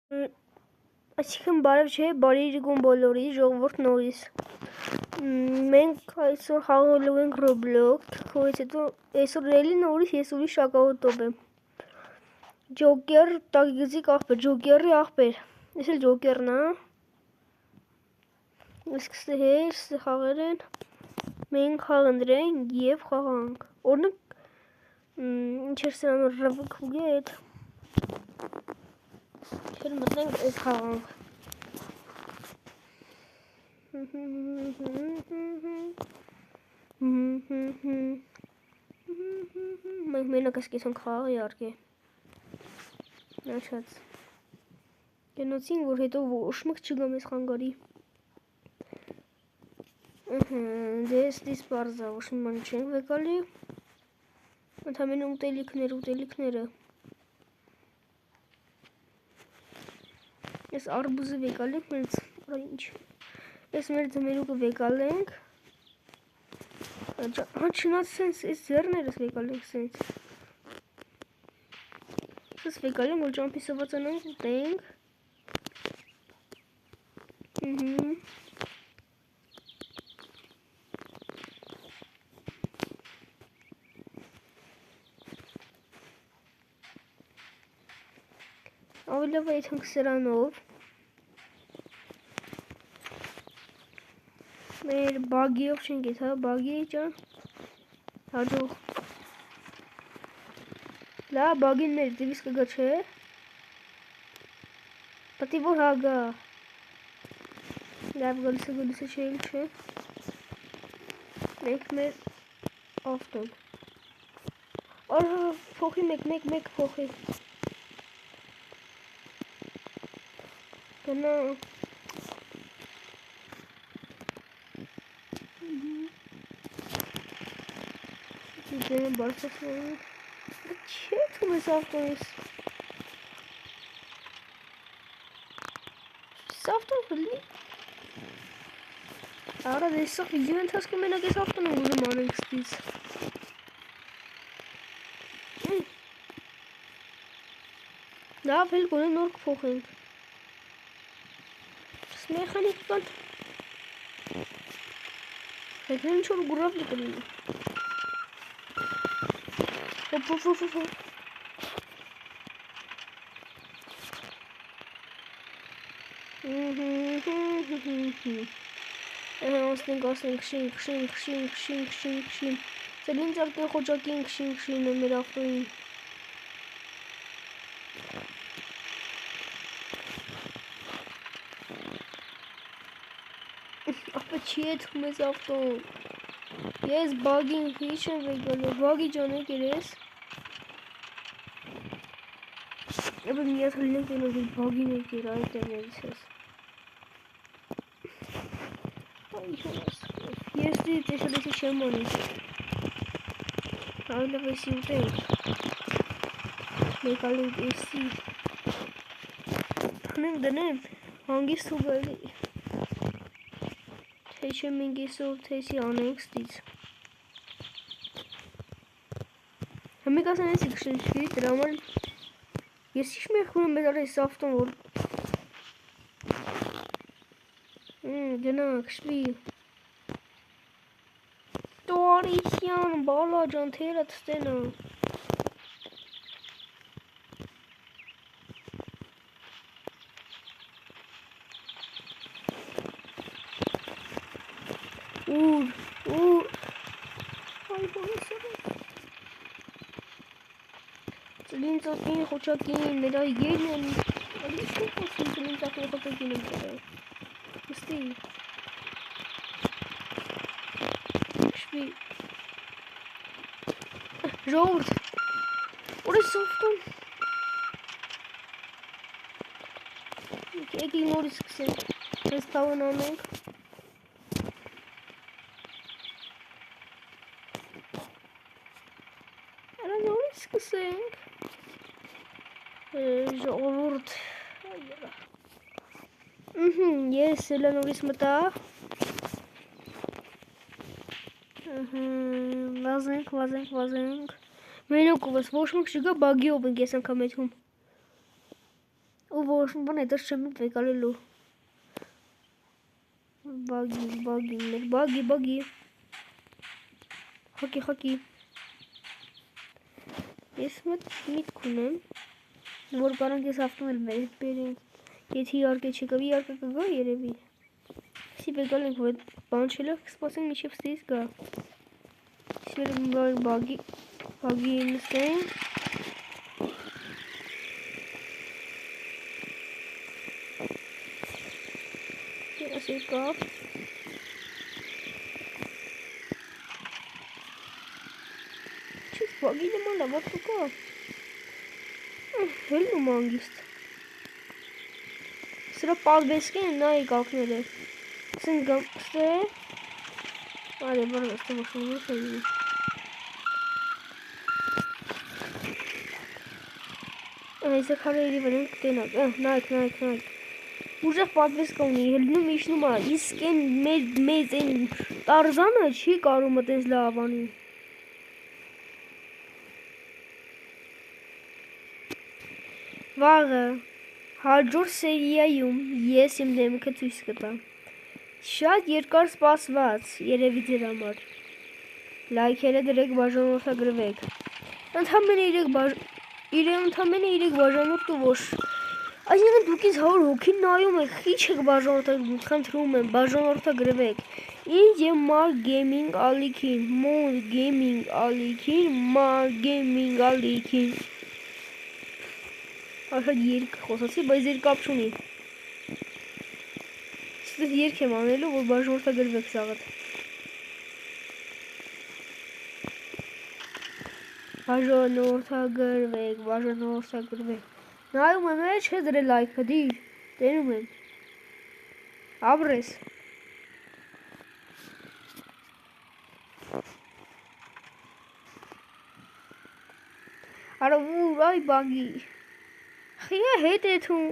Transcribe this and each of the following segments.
Այսինքն բարև չէ, բարի իրգուն բոլորի, ժողովուրդ նորից։ Մենք այսօր խաղալու ենք Roblox, խորից հետո այսօր էլի նորից ես ուրիշ շակավոտով եմ։ Ջոկեր, տագիզիկ աղբեր, ջոկերի աղբեր։ Ես էլ ջոկերն է։ Սկսել հեշ խաղեր են։ Մենք խաղանդրենք և խաղանք։ Օրինակ ինչ էր սրանով ռվկ ուգետ։ Չեր մտնենք այս խաղանք։ Մենք մենակ ասկես ենք խաղը իհարկե։ Նաշած։ Գնացինք, որ հետո ոչ մեկ չգամ ես խանգարի։ Դες դիս պարզա, ոչ մի բան չենք վեկալի։ Ընդամենը ուտելիքները։ Ես արբուզը վեկալենք, մերց, ինչ։ Ես մեր ձմերուկը վեկալենք։ Հա չնած սենց, ես ձերներս վեկալենք սենց։ Սենց վեկալենք, որ ճամպի սվացանանք ուտենք։ Ավելի լավ այդ հնք սրանով մեր բագիով չենք ես, հա, բագի ջան հաջող լա բագին մեր դիվիս կգա չէ պատի որ հագա լավ գոլիսը չէ իլ չէ մենք մեր ավտոն փոխի մեկ փոխի գնա Դեն բարսասնորի Չէ թում ես ավտոնիս Ավտոն խլի Արա դեսող վիդեո ընթացքում մենակ ես ավտոն ուզում անենք ստից Լավ էլ գոնե նոր կփոխենք Մեխանիկ կան Հետո ինչ-որ գուրավ լիկրին Հոպ Ասնենք Սելին ծարկեն խոճակին քշին է մեր ավտոյին Ապա չի եթքում ես ավտոն Ես բագին հիչ եմ վեգալը Բագի ճանեք էր ես Ապա միատ հլինենք ենով բագին եք էր այդ էներից ես Ես դի տեսալեսի չեմ անի Այլավ էսի ուտենք Մեկալուտ էսի Հնենք դնեմ հանգիստ ու գալի Թե չեմ մենք էսով թեսի անենք ստից Համիկ ասան էսի կշնչվի դրա համար Ես ինչ մերքում եմ մեզ արես ավտոն որ Գնա կշվի Տորիսյան բալա ջան թերը թստենա Ուր Այ բոնեսը Ծլին ծակին խոչակին նրա ելն են Ալի շուտ ասին ծլին ծակին խոչակին եմ կրել Ոստի Շվի Ժողորդ Որ ես ավտոն Եկի նորից սկսենք Ես տավն անենք Արա նորից սկսենք Ժողորդ Ես էլ նորից մտա Վազենք Մենոք ովս ոչ մոք չգա բագիով ենք ես անգամ եթում ու ոչ բան այդպես չեմ վեկալելու։ Բագի։ Խոկի։ Ես միտք ունեմ, որ կարող ես ավտոն էլ մեր բերենք, եթե իհարկե չկա, իհարկե կգա երևի։ Սի վեկալ ենք, որ բան չելավ, կսպասենք մինչև ստից գա։ Սեր բագի նստենք։ Ես եկավ։ Բագի նման լավ կա։ Հելնում անգիստ։ Սրա պատվեսկ են նայի կակները։ Սեն գամստե։ Արե բարը ստե մաշունը շայնի։ Այսը քարերի վրա կտենակ։ Նայք։ Ուժեղ պատվեսկ ունի, հելնում իշնում է, իսկ են մեծ են տարզանը չի կարում մտենց լավ անի։ Վաղը հաջորդ սերիայում ես իմ դեմքը ցույց կտամ։ Շատ երկար սպասված երևի ձեր համար։ Լայքերը դրեք, բաժանորդագրվեք։ Ընդամենը 3 բաժանորդ ու ոչ։ Այսինքն դուք ինձ 100 հոգի նայում եք, քիչ եք բաժանորդագրվում, խնդրում եմ, բաժանորդագրվեք։ Ինձ եւ Mar Gaming ալիքին, Mon Gaming ալիքին, Mar Gaming ալիքին։ Աշատ երկ խոսացի, բայց երկ կապ չունի։ Ստեղ երկ եմ անելու, որ բաժանորդագրվեք սաղդ։ Բաժանորդագրվեք։ Նայում եմ չէ դրել լայքը դիր, տենում եմ։ Աբրես։ Արա ուր այ բագի։ Խիա հետ է թու։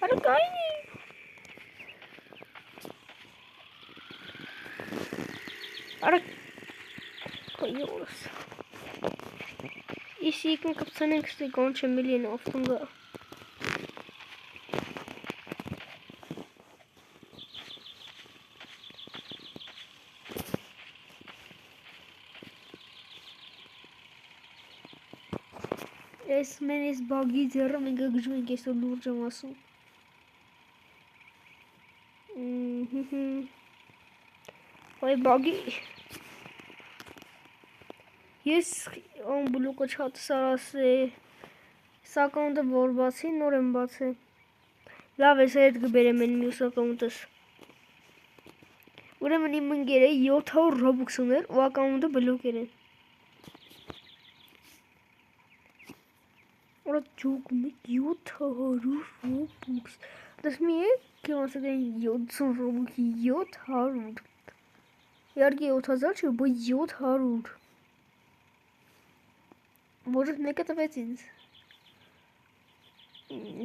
Արա կայնի։ Արա կայորս։ Իսի իկն կպցանենք ստի կոն չեմելի են ավտունգա։ Ես մեն ես բագի ձեռը մենք գժում ենք այսօր լուրջ եմ ասում։ Ոյ բագի։ Ես ամբլուկը չատ սարասե։ Սակաունդը որ բացի, նոր եմ բացե։ Լավ ես հետ գբերեմ են մյուս ակաունդս։ Ուրեմն իմ ընկերը 700 ռոբուքս ուներ ու ակաունդը բլոկեր են։ Ora jogo met 700 Robux. Dat is meer. Ik kan zeggen 700 Robux. 700. Iarghi 8000 bu 700. Может некато վեցինց։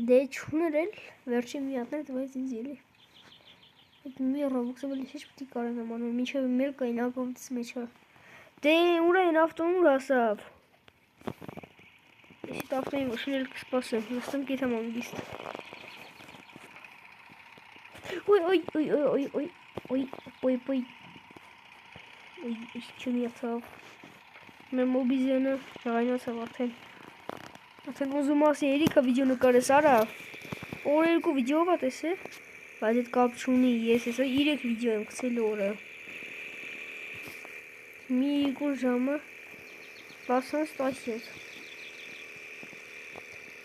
Դե չուներել, վերջին միատներ տվեցինց ելի։ Այդ մի Robux-ը բլի հեչ պտի կարենամ անում, մինչև մեր կային ակոմտս մեջը։ Դե ուր են ավտոն ուր ասավ։ Ես իտ ավտոնի վշնել կսպասեմ, նստեմ կիթամ անգիստ։ Ոյ, չում եղցավ։ Մեր մոբիզյանը հեղայնացավ արդեն։ Արդեն ուզում ասի երիքա վիդեո նկարես արա։ Օր երկու վիդեո բատես է, բայց էդ կապ չունի, ես եսա 3 վիդեո եմ կցել օրը։ Մի 2 ժամը 60-17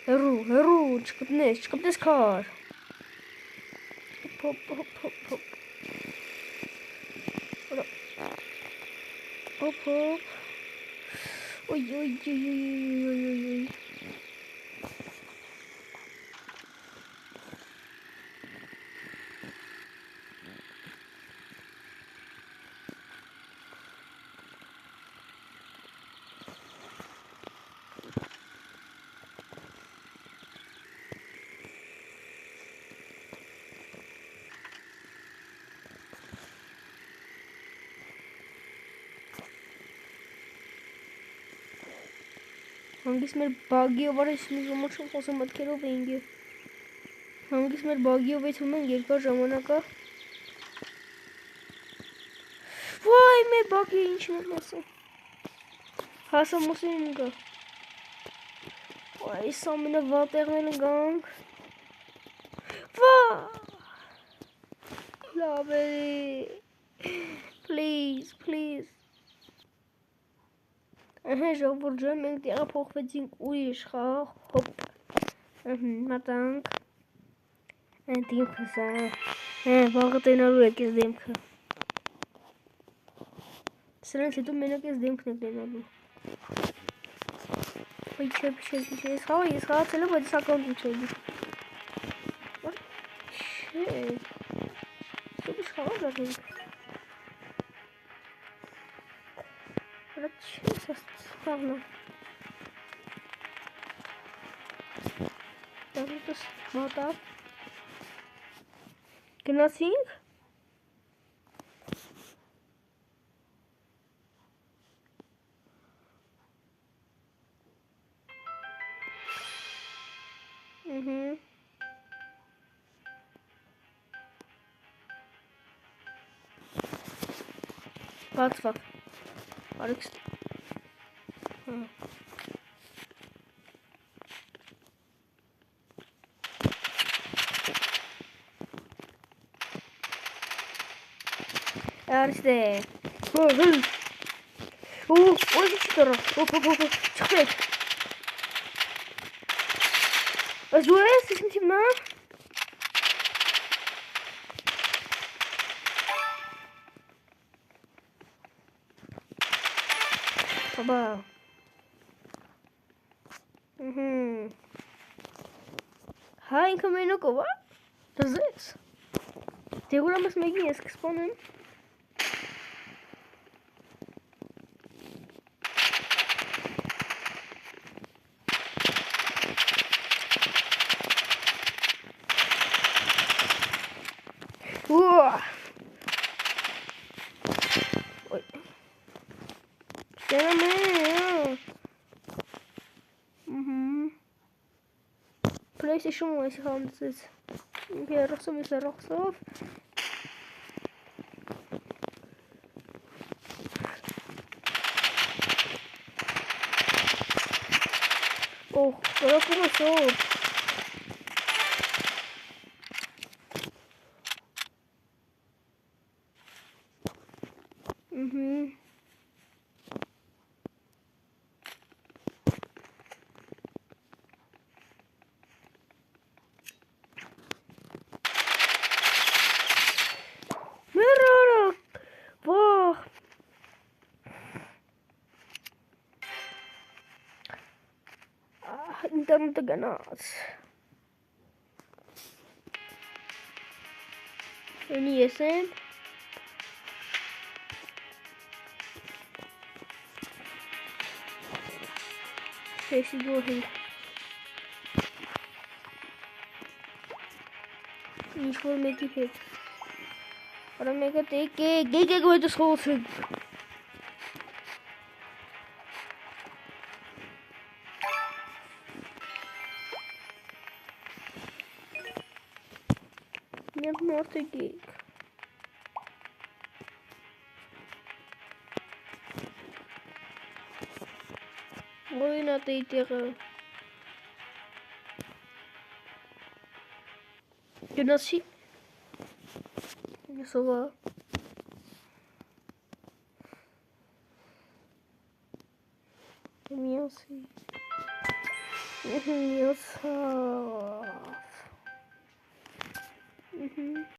Հերու, չկպնես կար։ Հոպ Ոյ Հանգիստ մեր բագի ովար ես մի զոմոչում խոսում մտքերով էինգ է։ Հանգիս մեր բագիով էցում են երկար ժամանակա։ Վայ, մեր բագի ինչն եմ ասում։ Հասամոսին գա։ Վայ, այս ամենը վատեղները գանք։ Վայ։ Լավ է։ Please։ Ահա ժողովուրդ ջան, մենք տեղափոխվեցինք ուրիշ խաղ, հոպ։ Մտանք։ Դիմքը սա։ Վաղը տենալու եք ես դեմքը։ Սրանց հետո մենակ ես դեմքն եք տենալու։ Ոյ չէ, ես խաղացել եմ, բայց ակաունտում չէ։ Չէ։ Սուպիս խաղալ ենք։ Რა չէ, սաղնա։ Դավիտս մոտավ։ Գնացինք։ Բացվավ։ Արիքս։ Արստե։ Ой, что-то. Чё? Зуэс, смотрим на. Баба. Hi, come in, look what? Does this? They will almost make me exponent. Whoa! Wait. Damn it! PlayStation was on this. Okay, Roxov is a Roxov. Oh, Roxov. Internet ganaat. Any SM? Casey, go ahead. Each will make you hit. But I'm gonna take it. Get with this whole thing. Not a geek. Why not a terror? You not see? Yes, over. Yes,